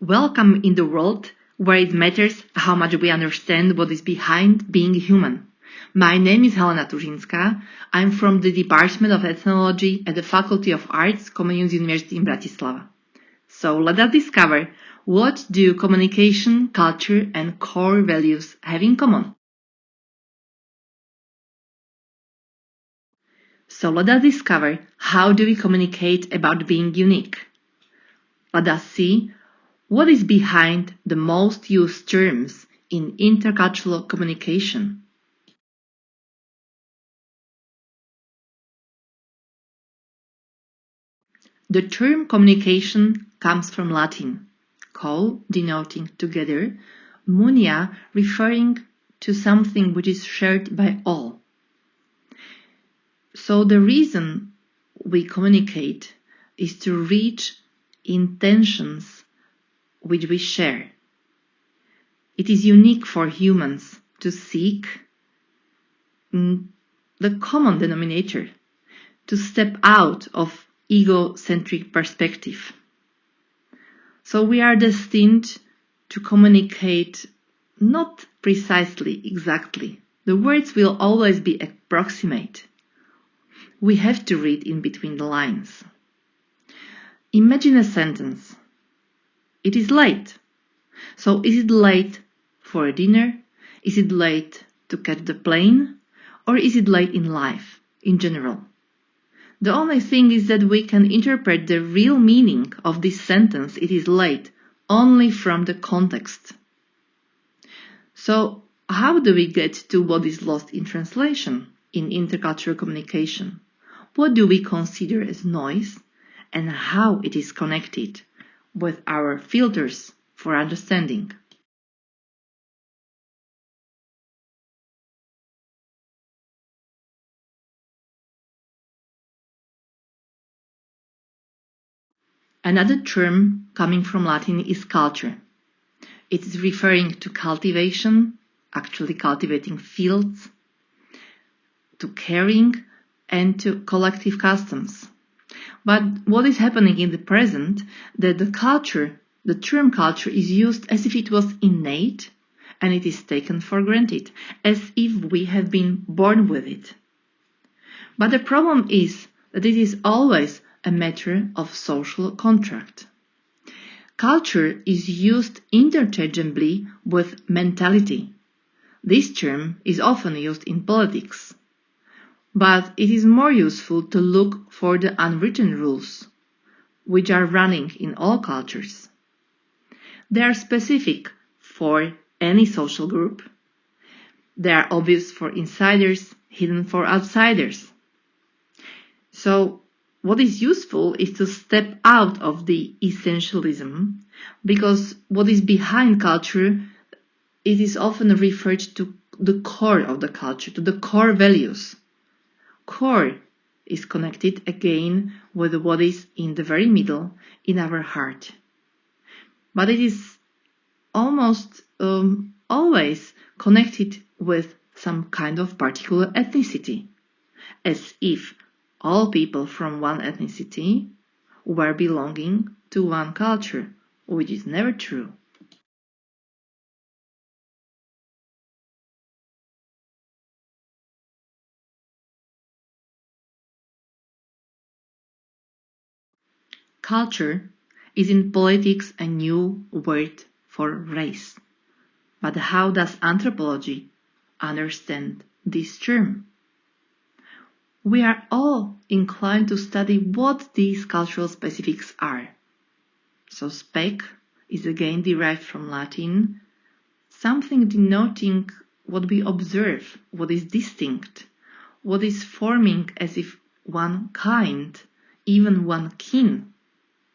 Welcome in the world where it matters how much we understand what is behind being human. My name is Helena Turzynska. I'm from the Department of Ethnology at the Faculty of Arts, Comenius University in Bratislava. So let us discover, what do communication, culture and core values have in common? So let us discover, how do we communicate about being unique? Let us see what is behind the most used terms in intercultural communication. The term communication comes from Latin, co denoting together, munia referring to something which is shared by all. So the reason we communicate is to reach intentions which we share. It is unique for humans to seek the common denominator, to step out of egocentric perspective. So we are destined to communicate not precisely, exactly. The words will always be approximate. We have to read in between the lines. Imagine a sentence. It is late. So is it late for a dinner? Is it late to catch the plane? Or is it late in life, in general? The only thing is that we can interpret the real meaning of this sentence, it is late, only from the context. So how do we get to what is lost in translation in intercultural communication? What do we consider as noise and how it is connected with our filters for understanding? Another term coming from Latin is culture. It is referring to cultivation, actually cultivating fields, to caring, and to collective customs. But what is happening in the present, that the term culture is used as if it was innate and it is taken for granted, as if we have been born with it. But the problem is that it is always a matter of social contract. Culture is used interchangeably with mentality. This term is often used in politics, but it is more useful to look for the unwritten rules, which are running in all cultures. They are specific for any social group. They are obvious for insiders, hidden for outsiders. So, what is useful is to step out of the essentialism, because what is behind culture, it is often referred to the core of the culture, to the core values. Core is connected again with what is in the very middle, in our heart. But it is almost always connected with some kind of particular ethnicity, as if all people from one ethnicity were belonging to one culture, which is never true. Culture is in politics a new word for race. But how does anthropology understand this term? We are all inclined to study what these cultural specifics are. So spec is again derived from Latin, something denoting what we observe, what is distinct, what is forming as if one kind, even one kin,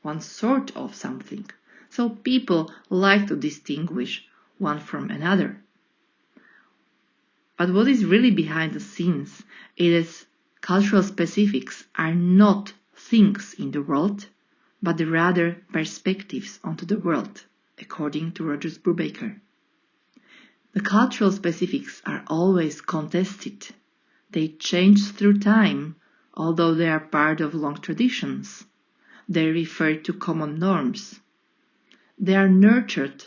one sort of something. So people like to distinguish one from another. But what is really behind the scenes is cultural specifics are not things in the world, but rather perspectives onto the world, according to Rogers Brubaker. The cultural specifics are always contested. They change through time, although they are part of long traditions. They refer to common norms. They are nurtured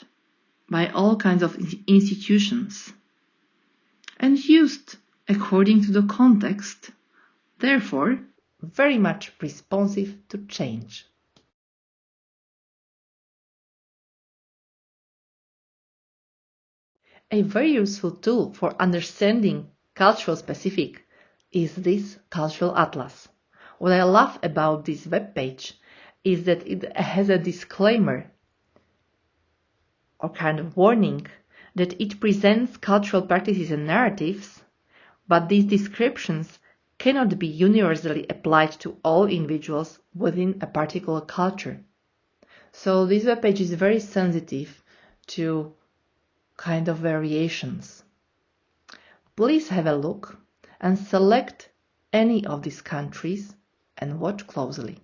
by all kinds of institutions and used according to the context, therefore very much responsive to change. A very useful tool for understanding cultural specific is this cultural atlas. What I love about this webpage is that it has a disclaimer or kind of warning that it presents cultural practices and narratives, but these descriptions cannot be universally applied to all individuals within a particular culture. So this webpage is very sensitive to kind of variations. Please have a look and select any of these countries and watch closely.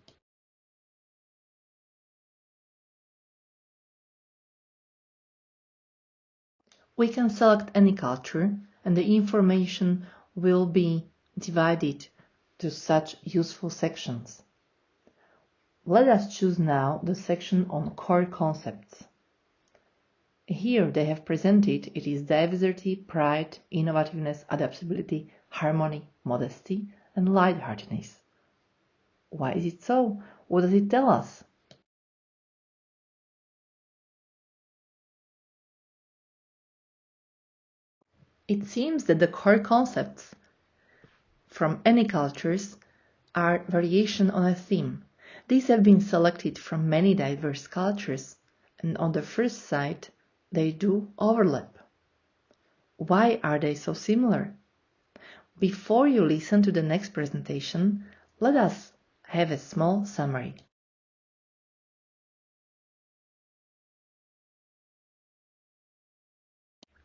We can select any culture and the information will be divided to such useful sections. Let us choose now the section on core concepts. Here they have presented it is diversity, pride, innovativeness, adaptability, harmony, modesty, and lightheartedness. Why is it so? What does it tell us? It seems that the core concepts from any cultures are variation on a theme. These have been selected from many diverse cultures, and on the first sight, they do overlap. Why are they so similar? Before you listen to the next presentation, let us have a small summary.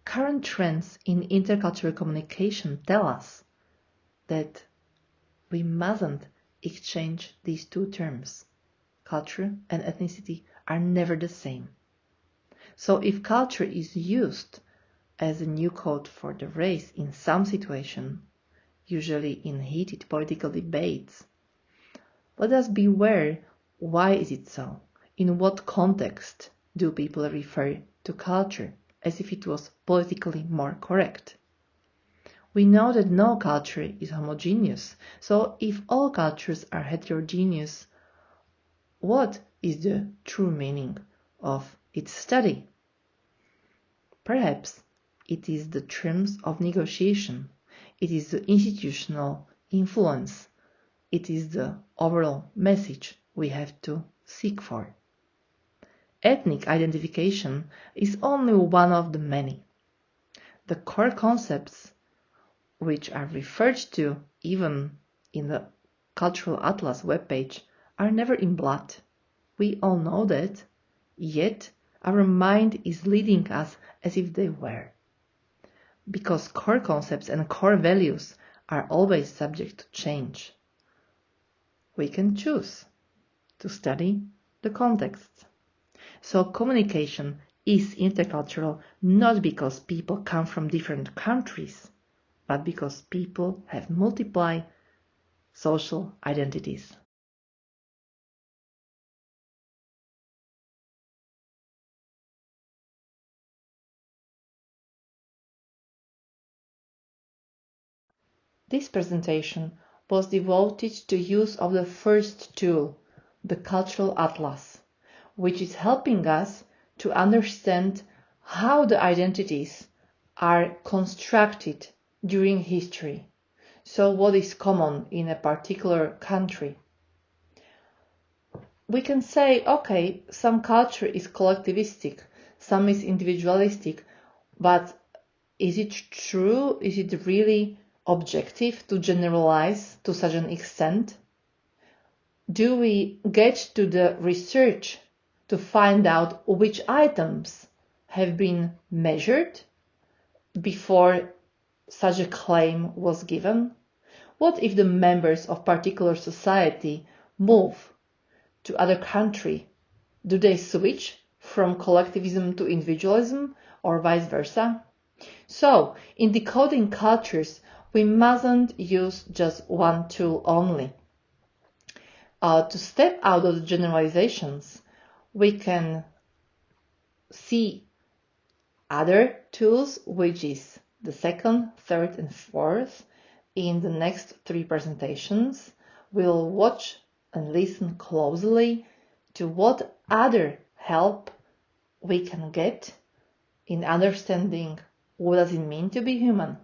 Current trends in intercultural communication tell us that we mustn't exchange these two terms. Culture and ethnicity are never the same. So if culture is used as a new code for the race in some situation, usually in heated political debates, let us beware why is it so? In what context do people refer to culture as if it was politically more correct? We know that no culture is homogeneous, so if all cultures are heterogeneous, what is the true meaning of its study? Perhaps it is the terms of negotiation, it is the institutional influence, it is the overall message we have to seek for. Ethnic identification is only one of the many. The core concepts, which are referred to even in the Cultural Atlas webpage, are never in blood. We all know that, yet our mind is leading us as if they were. Because core concepts and core values are always subject to change. We can choose to study the context. So communication is intercultural not because people come from different countries, but because people have multiple social identities. This presentation was devoted to use of the first tool, the Cultural Atlas, which is helping us to understand how the identities are constructed during history. So what is common in a particular country? We can say, okay, some culture is collectivistic, some is individualistic, but is it true? Is it really objective to generalize to such an extent? Do we get to the research to find out which items have been measured before such a claim was given? What if the members of particular society move to other country? Do they switch from collectivism to individualism or vice versa? So, in decoding cultures, we mustn't use just one tool only. To step out of the generalizations, we can see other tools, which is the second, third, and fourth, in the next 3 presentations. We'll watch and listen closely to what other help we can get in understanding what does it mean to be human,